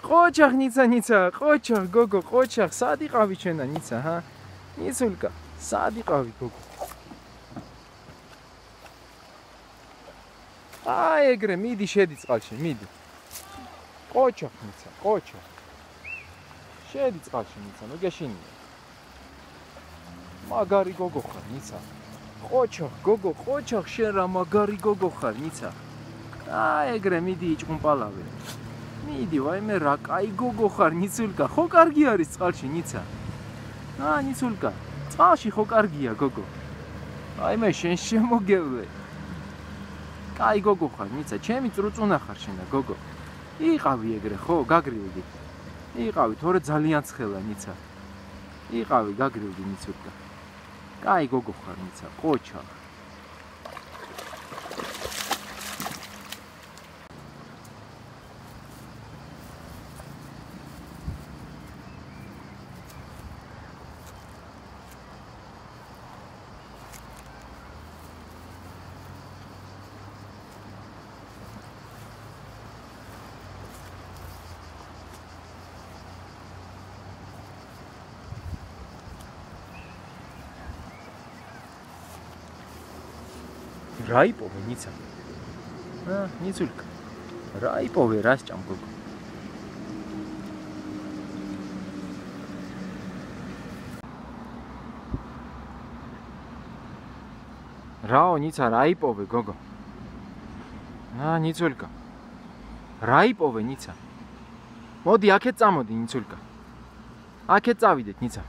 ყოჩახ ნიცა ყოჩახ გოგო ყოჩახ სად იყავი ჩვენა ნიცა ჰა ნიცულკა სად იყავი გოგო აი ეგრე მიდი შედი წყალში მიდი ყოჩახ ნიცა ყოჩახ შედი წყალში ნიცა ნუ გეშინია მაგარი გოგო ხარ ნიცა ყოჩახ გოგო ყოჩახ შენ რა მაგარი გოგო ხარ ნიცა აი ეგრე მიდი იჭყუნპალავე მიდი ვაიმე რა კაი გოგო ხარ ნიცულკა ხო კარგი არის წყალში ნიცა ნიცულკა წყალში ხო კარგია გოგო ვაიმე შენ შემოგევლე კაი გოგო ხარ ნიცა ჩემი წრუწუნა ხარ შენ და გოგო იყავი ეგრე ხო გაგრილდი იყავი თორე ძალიან ცხელა ნიცა იყავი გაგრილდი ნიცულკა კაი გოგო ხარ ნიცა ყოჩახ რა იპოვე ნიცა ნიცულკა რა იპოვე რას ჭამ გოგო რაო ნიცა რა იპოვე გოგო ნიცულკა რა იპოვე ნიცა მოდი აქეთ წამოდი ნიცულკა აქეთ წავიდეთ ნიცა